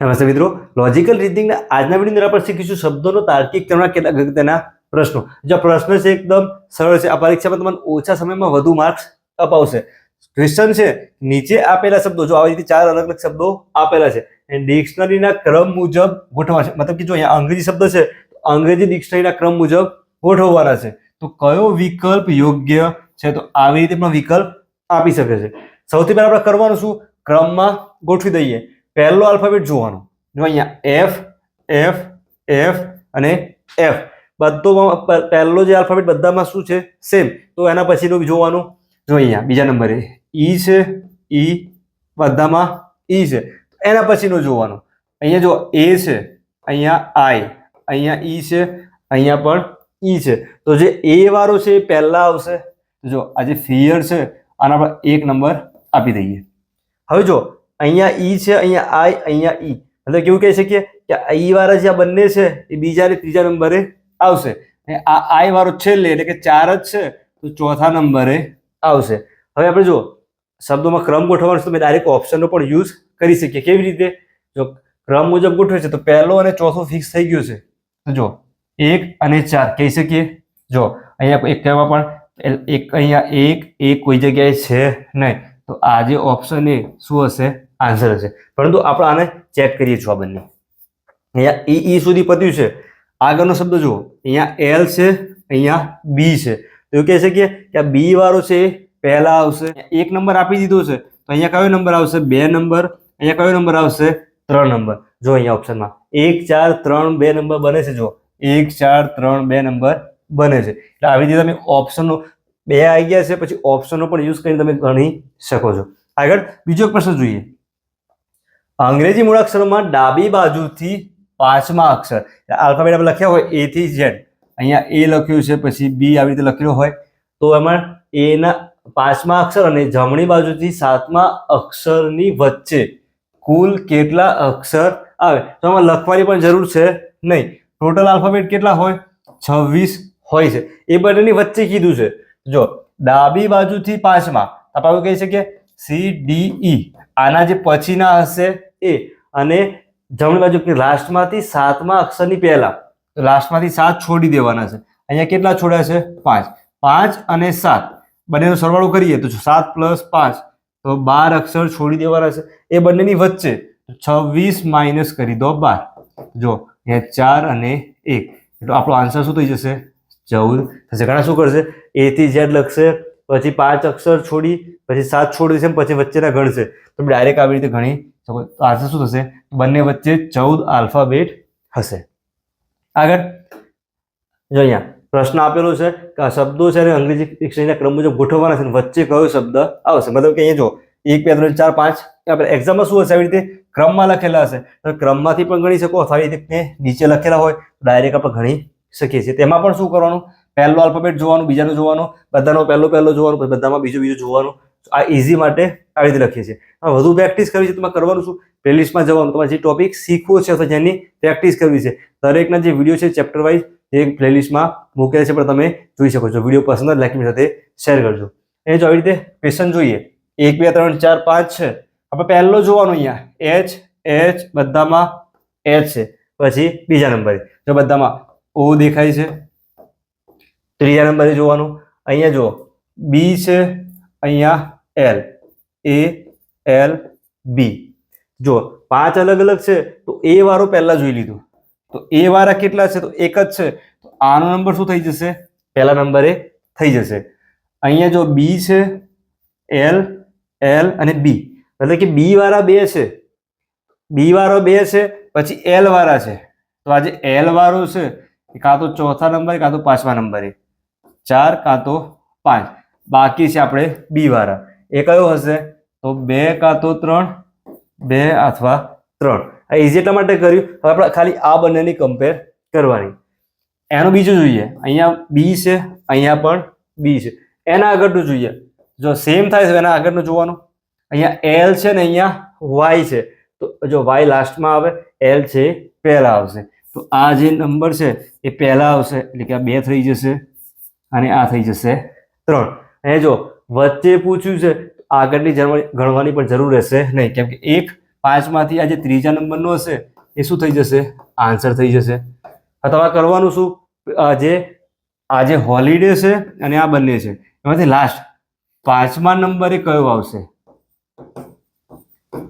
નમસ્તે મિત્રો, લોજિકલ રીઝનિંગના આજના વિડીયોની અંદર આપણે શીખીશું શબ્દોનો તાર્કિક ક્રમના કેટલાક અગત્યના પ્રશ્નો. જો પ્રશ્ન છે એકદમ સરળ છે. આ પરીક્ષામાં તમને ઓછા સમયમાં વધુ માર્ક્સ અપાવશે. ક્વેશ્ચન છે, નીચે આપેલા શબ્દો, જો આવી રીતે 4 અલગ અલગ શબ્દો આપેલા છે અને ડિક્શનરીના ક્રમ મુજબ ગોઠવવા છે. મતલબ કે જો અહીંયા અંગ્રેજી શબ્દ છે તો અંગ્રેજી ડિક્શનરીના ક્રમ મુજબ ગોઠવવાના છે. તો કયો વિકલ્પ યોગ્ય છે? તો આવી રીતે પણ વિકલ્પ આપી શકે છે. સૌથી પહેલા આપણે કરવાનું શું? ક્રમમાં ગોઠવી દઈએ. પહેલો આલ્ફાબેટ જોવાનો. જો અહીંયા એફ એફ એફ અને એફ બધોમાં પહેલો જે આલ્ફાબેટ બધામાં શું છે? સેમ. તો એના પછીનું જોવાનું. જો અહીંયા બીજા નંબરે ઈ છે, ઈ બધામાં ઈ છે, એના પછીનું જોવાનું. અહીંયા જો એ છે, અહીંયા આઈ, અહીંયા ઈ છે, અહીંયા પણ ઈ છે. તો જે એ વાળો છે એ પહેલા આવશે. જો આ જે ફિયર છે આના પર 1 નંબર આપી દઈએ. હવે જો અહીંયા ઈ છે, અહીંયા આઈ, અહીંયા ઈ, એટલે કેવું કહી શકીએ કે ઈ વાળા જે આ બંને છે એ બીજા ને ત્રીજા નંબરે આવશે. આ આઈ વાળો છેલ્લે એટલે કે 4 જ છે તો ચોથા નંબરે આવશે. હવે આપણે જો શબ્દોમાં ક્રમ ગોઠવવાનો છે તો ડાયરેક્ટ ઓપ્શનનો પણ યુઝ કરી શકીએ. કેવી રીતે? જો ક્રમ મુજબ ગોઠવે છે તો પહેલો અને ચોથો ફિક્સ થઈ ગયો છે. તો જો 1 અને 4 કહી શકીએ. જો અહીંયા એક કહેવા પણ એક અહીંયા એક કોઈ જગ્યાએ છે નહીં, તો આ જે ઓપ્શન એ શું હશે? આન્સર હશે. પરંતુ આપણે આને ચેક કરીએ છીએ. આ બંને અહીંયા ઈ સુધી પત્યું છે. આગળનો શબ્દ જુઓ, અહીંયા એલ છે, અહીંયા બી છે. તો એવું કહી શકીએ કે આ બી વાળો છે એ પહેલા આવશે. 1 નંબર આપી દીધો છે તો અહીંયા કયો નંબર આવશે? 2 નંબર. અહીંયા કયો નંબર આવશે? 3 નંબર. જો અહીંયા ઓપ્શનમાં 1 4 3 2 નંબર બને છે. જો 1 4 3 2 નંબર બને છે. એટલે આવી રીતે તમે ઓપ્શનનો 2 આવી ગયા છે, પછી ઓપ્શનનો પણ યુઝ કરીને તમે ગણી શકો છો. આગળ બીજો એક પ્રશ્ન જોઈએ. અંગ્રેજી મૂળાક્ષરોમાં ડાબી બાજુથી 5મા અક્ષર આલ્ફાબેટ આપણે લખ્યા હોય A થી Z, અહીંયા A લખ્યું છે, પછી B આવી રીતે લખ્યું હોય, તો એમાં A ના 5મા અક્ષર અને જમણી બાજુથી 7મા અક્ષરની વચ્ચે કુલ કેટલા અક્ષર આવે? તો આમાં લખવાની પણ જરૂર છે નહીં. ટોટલ આલ્ફાબેટ કેટલા હોય? 26 હોય છે. એ બંનેની વચ્ચે કીધું છે. જો ડાબી બાજુથી 5મા આપણે કહી શકીએ CDE, આના જે પછીના હશે એ, અને જમણી બાજુ કે લાસ્ટમાંથી 7મા અક્ષરની પહેલા, તો લાસ્ટમાંથી 7 છોડી દેવાના છે. અહીંયા કેટલા છોડ્યા છે? 5. 5 અને 7 બંનેનો સરવાળો કરીએ તો 7 + 5 તો 12 અક્ષર છોડી દેવાના છે. એ બંનેની વચ્ચે 26 માઇનસ કરી દો 12. જો અહીંયા 4 અને 1, એટલે આપણો આન્સર શું થઈ જશે? 14 થશે. ઘણા શું કરશે? A થી Z લખશે, પછી 5 અક્ષર છોડી, પછી 7 છોડી છે, પછી વચ્ચેના ગણશે. તો ડાયરેક્ટ આવી રીતે ગણી શકો. તો આન્સર શું થશે? બંને વચ્ચે 14 આલ્ફાબેટ હશે. આગળ જો અહીંયા પ્રશ્ન આપેલો છે કે આ શબ્દો છે અને અંગ્રેજી ડિક્શનરીના ક્રમ મુજબ ગોઠવવાના છે, વચ્ચે કયો શબ્દ આવશે? મતલબ કે અહીંયા જો 1 2 3 4 5 આપણે એક્ઝામમાં શું હશે? આવી રીતે ક્રમમાં લખેલા હશે. તો ક્રમમાંથી પણ ગણી શકો, અથવા આવી રીતે નીચે લખેલા હોય ડાયરેક્ટ આપણે ગણી શકીએ છીએ. તેમાં પણ શું કરવાનું? પહેલો આલ્ફાબેટ જોવાનું, બીજાનો જોવાનું, બધાનો પહેલો જોવાનું, પછી બધામાં બીજું જોવાનું. આ ઇઝી માટે આવી રીતે લખીએ છીએ. વધુ પ્રેક્ટિસ કરવી છે તમારે કરવાનું શું? પ્લેલિસ્ટમાં જવાનું, તમારે જે ટોપિક શીખવો છે અથવા જેની પ્રેક્ટિસ કરવી છે દરેકના જે વિડીયો છે ચેપ્ટર વાઇઝ એ પ્લેલિસ્ટમાં મૂકેલા છે, પણ તમે જોઈ શકો છો. વિડીયો પસંદ આવે લાઈક સાથે શેર કરજો. એ જો આવી રીતે ક્વેશ્ચન જોઈએ. 1 2 3 4 5 છે. આપણે પહેલો જોવાનું, અહીંયા H બધામાં H છે, પછી બીજા નંબરે જો બધામાં O દેખાય છે, ત્રીજા નંબરે જોવાનું. અહીંયા જો B છે, અહીંયા L, A L B. જો 5 અલગ અલગ છે તો A વાળો પહેલા જોઈ લીધું. તો A વાળા કેટલા છે? તો 1 જ છે. તો આનો નંબર શું થઈ જશે? પહેલા નંબરે થઈ જશે. અહીંયા જો B છે, L અને B, એટલે કે B વાળા 2 છે, B વાળો 2 છે, પછી L વાળા છે. તો આ જે L વાળો છે એ કાં તો ચોથા નંબરે કાં તો 5મા નંબરે, 4 કાં તો 5. બાકી છે આપણે B વાળા. એ કયો હશે? તો 2 કાં તો 3, 2 અથવા 3. આ ઇઝી એટલા માટે કર્યું. હવે આપણે ખાલી આ બંનેની કમ્પેર કરવાની. એનું બીજું જોઈએ. અહીંયા B છે, અહીંયા પણ B છે. એના આગળનું જોઈએ. જો સેમ થાય તો એના આગળનું જોવાનું. અહીંયા L છે ને અહીંયા Y છે, તો જો Y લાસ્ટમાં આવે, L છે પહેલા આવશે. તો આ જે નંબર છે એ પહેલા આવશે, એટલે કે આ 2 થઈ જશે અને આ થઈ જશે 3. અને જો વચ્ચે પૂછ્યું છે આગળની ગણવાની પણ જરૂર રહેશે નહીં, કેમ કે 1 5માંથી આ જે ત્રીજા નંબરનો હશે એ શું થઈ જશે? આન્સર થઈ જશે. તમારે કરવાનું શું? આ જે હોલિડે છે અને આ બંને છે એમાંથી લાસ્ટ 5મા નંબરે કયો આવશે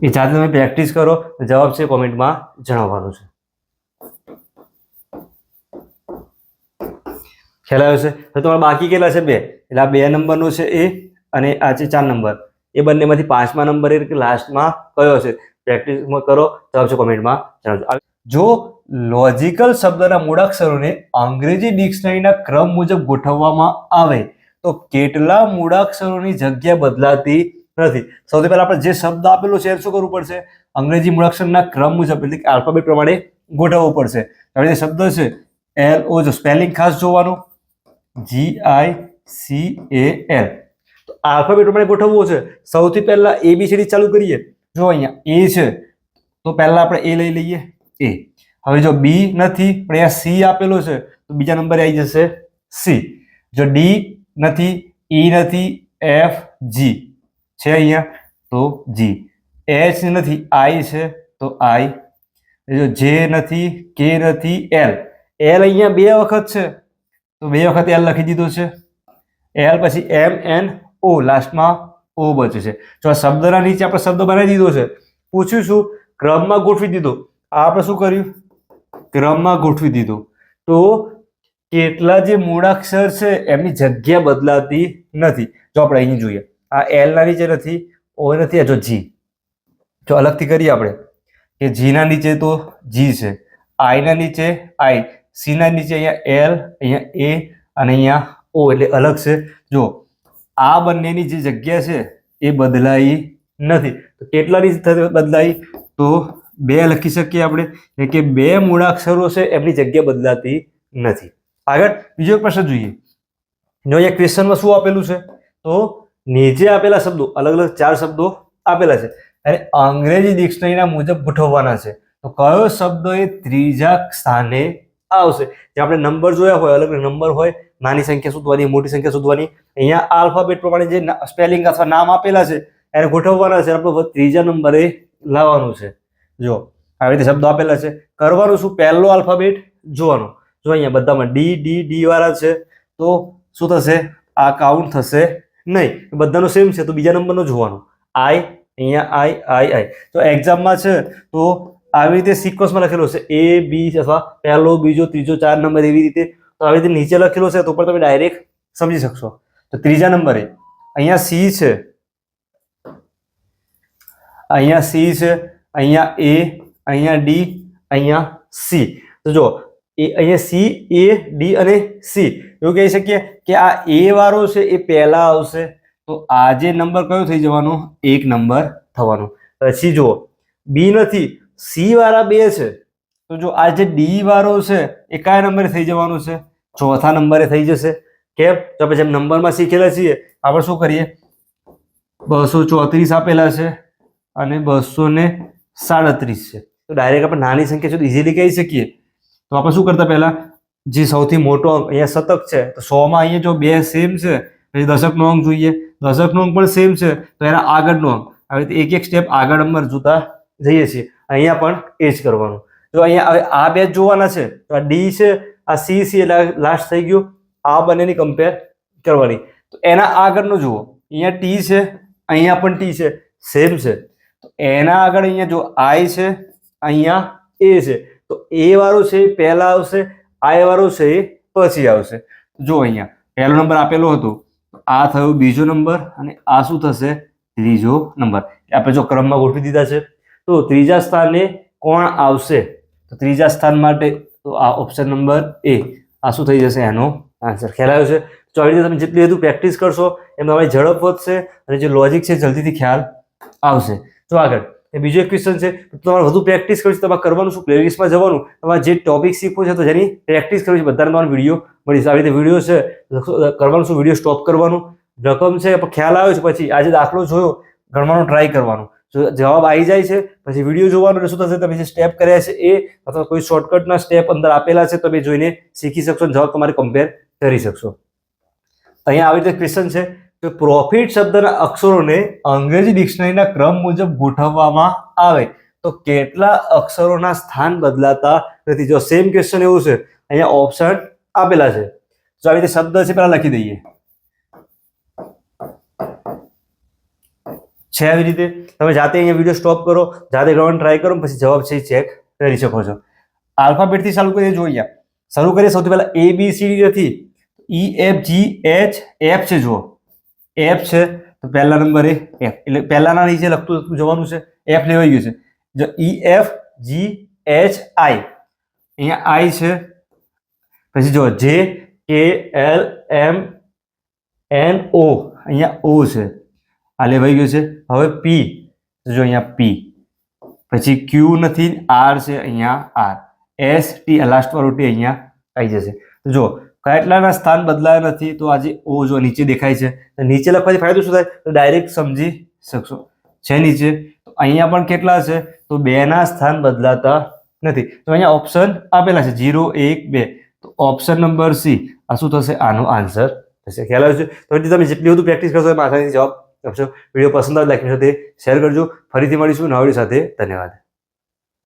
એ જાતે તમે પ્રેક્ટિસ કરો. જવાબ છે કોમેન્ટમાં જણાવવાનું છે. ખ્યાલ આવ્યો છે? તો તમારે બાકી કેટલા છે? 2. એટલે આ 2 નંબરનો છે એ અને આ છે 4 નંબર. એ બંનેમાંથી 5મા નંબર એટલે લાસ્ટમાં કયો છે? પ્રેક્ટિસમાં કરો. જવાબ છે કોમેન્ટમાં જણાવજો. જો લોજિકલ શબ્દના મૂળાક્ષરોને અંગ્રેજી ડિક્શનરીના ક્રમ મુજબ ગોઠવવામાં આવે તો કેટલા મૂળાક્ષરોની જગ્યા બદલાતી નથી? સૌથી પહેલા આપણે જે શબ્દ આપેલો છે એ શું કરવું પડશે? અંગ્રેજી મૂળાક્ષરના ક્રમ મુજબ એટલે કે આલ્ફાબેટ પ્રમાણે ગોઠવવું પડશે. હવે જે શબ્દ છે LO, જો સ્પેલિંગ ખાસ જોવાનું, GICAL. તો આલ્ફાબેટ પ્રમાણે ગોઠવવો છે. સૌથી પહેલા ABCD ચાલુ કરીએ. જો અહીંયા A છે તો પહેલા આપણે A લઈ લઈએ. A. હવે જો B નથી પણ અહીંયા C આપેલો છે તો બીજા નંબરે આવી જશે C. જો D નથી, E નથી, F, G છે અહીંયા તો G. H નથી, I છે તો I. જો J નથી, K નથી, L. L અહીંયા 2 વખત છે તો 2 વખત L લખી દીધો છે. L પછી MNO, લાસ્ટમાં O બચે છે. જો આ શબ્દના નીચે આપણે શબ્દ બનાવી દીધો છે. પૂછ્યું શું? ક્રમમાં ગોઠવી દીધો. આપણે શું કર્યું? ક્રમમાં ગોઠવી દીધું. તો કેટલા જે મૂળાક્ષર છે એમની જગ્યા બદલાતી નથી. જો આપણે અહીં જોઈએ, આ L ના નીચે નથી, O નથી, આ જો G. જો અલગથી કરીએ આપણે કે G ના નીચે તો G છે, I ના નીચે I, C ના નીચે અહીંયા L, અહીંયા A અને અહીંયા O એટલે અલગ છે. જો આ બંનેની જે જગ્યા છે એ બદલાઈ નથી. તો કેટલાની બદલાઈ? તો 2 લખી શકીએ આપણે કે 2 મૂળાક્ષરો છે એમની જગ્યા બદલાતી નથી. આગળ બીજો એક પ્રશ્ન જોઈએ. જો અહીંયા ક્વેશ્ચનમાં શું આપેલું છે? તો નીચે આપેલા શબ્દો અલગ અલગ 4 શબ્દો આપેલા છે અને અંગ્રેજી ડિક્શનરીના મુજબ ગોઠવવાના છે. તો કયો શબ્દ એ ત્રીજા સ્થાને આવશે? જે આપણે નંબર જોયા હોય, અલગ અલગ નંબર હોય, નાની સંખ્યા શોધવાની, મોટી સંખ્યા શોધવાની. અહીંયા આલ્ફાબેટ પ્રમાણે જે સ્પેલિંગ અથવા નામ આપેલા છે એને ગોઠવવાના છે. આપણે ત્રીજા નંબરે લાવવાનું છે. જો આવી રીતે શબ્દો આપેલા છે. કરવાનું શું? પહેલો આલ્ફાબેટ જોવાનો. જો અહીંયા બધામાં D વાળા છે તો શું થશે? આ કાઉન્ટ થશે નહીં. બધાનો સેમ છે તો બીજા નંબરનો જોવાનો. I, અહીંયા I. તો એક્ઝામમાં છે તો આવી રીતે સિક્વન્સમાં લખેલો છે A, B અથવા પહેલો, બીજો, ત્રીજો, 4 નંબર એવી રીતે. તો આવી રીતે નીચે લખેલો છે તો પણ તમે ડાયરેક્ટ સમજી શકશો. તો ત્રીજા નંબરે અહીંયા C છે, અહીંયા C છે, અહીંયા A, અહીંયા D, અહીંયા C. તો જો અહીંયા C, A, D અને C એવું કહી શકીએ કે આ A વાળો છે એ પહેલા આવશે તો આ જે નંબર કયો થઈ જવાનો? 1 નંબર થવાનો. પછી જુઓ B નથી, C વાળા 2 છે તો જો આ જે D વાળો છે એ કયા નંબરે થઈ જવાનો છે? ચોથા નંબરે થઈ જશે. કેમ? તો આપણે જેમ નંબરમાં શીખેલા છીએ આપણે શું કરીએ? 234 આપેલા છે અને 237 છે. તો ડાયરેક્ટ આપણે નાની સંખ્યા સુધી ઇઝીલી કહી શકીએ. તો આપણે શું કરતા? પહેલા જે સૌથી મોટો અંક અહીંયા શતક છે તો 100 માં અહીંયા જો 2 સેમ છે પછી દશકનો અંક જોઈએ, દશકનો અંક પણ સેમ છે તો એના આગળનો અંક. આવી રીતે એક સ્ટેપ આગળ નંબર જોતા જઈએ છીએ. અહીંયા પણ એ જ કરવાનું. જો અહીંયા હવે આ 2 જોવાના છે તો આ D છે, આ C છે એટલે લાસ્ટ થઈ ગયું. આ બંનેની કમ્પેર કરવાની. તો એના આગળનો જુઓ, અહીંયા T છે, અહીંયા પણ T છે, સેમ છે. તો એના આગળ અહીંયા જો I છે, અહીંયા A છે તો A વાળો છે એ પહેલા આવશે, I વાળો છે એ પછી આવશે. જો અહીંયા પહેલો નંબર આપેલો હતો આ થયો બીજો નંબર અને આ શું થશે? ત્રીજો નંબર. આપણે જો ક્રમમાં ગોઠવી દીધા છે તો ત્રીજા સ્થાને કોણ આવશે? તો ત્રીજા સ્થાન માટે તો આ ઓપ્શન નંબર A આ શું થઈ જશે? એનો આન્સર. ખ્યાલ આવ્યો છે? તો આવી રીતે તમે જેટલી વધુ પ્રેક્ટિસ કરશો એમ તમારી ઝડપ વધશે અને જે લોજિક છે જલ્દીથી ખ્યાલ આવશે. તો આગળ બીજો એક ક્વેશ્ચન છે. તમારે વધુ પ્રેક્ટિસ કરવી છે તમારે કરવાનું શું? પ્લેલિસ્ટમાં જવાનું, તમારે જે ટોપિક શીખવું છે તો જેની પ્રેક્ટિસ કરવી છે બધાને તમારો વિડીયો મળીશ. આવી રીતે વિડીયો છે કરવાનું શું? વિડીયો સ્ટોપ કરવાનું, રકમ છે ખ્યાલ આવે છે પછી આજે દાખલો જોયો ગણવાનો ટ્રાય કરવાનું. જો જવાબ આવી જાય છે પછી વિડીયો જોવાનો એટલે શું થશે? તમે જે સ્ટેપ કર્યા છે એ અથવા કોઈ શોર્ટકટના સ્ટેપ અંદર આપેલા છે તમે જોઈને શીખી શકશો, જવાબ તમારે કમ્પેર કરી શકશો. અહીંયા આવી રીતે ક્વેશ્ચન છે કે પ્રોફિટ શબ્દના અક્ષરોને અંગ્રેજી ડિક્શનરીના ક્રમ મુજબ ગોઠવવામાં આવે તો કેટલા અક્ષરોના સ્થાન બદલાતા નથી. જો સેમ ક્વેશ્ચન એવું છે, અહીંયા ઓપ્શન આપેલા છે. તો આવી રીતે શબ્દ છે પેલા લખી દઈએ છે. આવી રીતે તમે જાતે અહીંયા વિડીયો સ્ટોપ કરો, જાતે કરવાનું ટ્રાય કરો, પછી જવાબ છે ચેક કરી શકો છો. આલ્ફાબેટથી ચાલુ કરીએ. જોઈએ શરૂ કરીએ સૌથી પહેલા ABCD નથી, EFGH F છે. જુઓ F છે તો પહેલા નંબરે F, એટલે પહેલાના નીચે લખતું જવાનું છે. F લેવાઈ ગયું છે. જો EFGH I, અહીંયા I છે. પછી જો JKLMNO, અહીંયા O છે, આ લેવાઈ ગયું છે. હવે P, જો અહીંયા P, પછી Q નથી, R છે, અહીંયા R, S T લાસ્ટ વાળો T અહીંયા આવી જશે. તો જો કેટલાના સ્થાન બદલાયા નથી, તો આજે O જો નીચે દેખાય છે, તો નીચે લખવાથી ફાયદો શું થાય, તો ડાયરેક્ટ સમજી શકશો. છે નીચે તો અહીંયા પણ કેટલા છે, તો 2 ના સ્થાન બદલાતા નથી. તો અહીંયા ઓપ્શન આપેલા છે 0 1 2, તો ઓપ્શન નંબર C આ શું થશે, આનો આન્સર થશે. ખ્યાલ આવે છે? તો તમે જેટલી બધું પ્રેક્ટિસ કરશો એમ આસાનીથી જવાબ આપશો. વિડીયો પસંદ આવે લાઈક સાથે શેર કરજો. ફરીથી મળીશું નવા વિડીયો સાથે. ધન્યવાદ.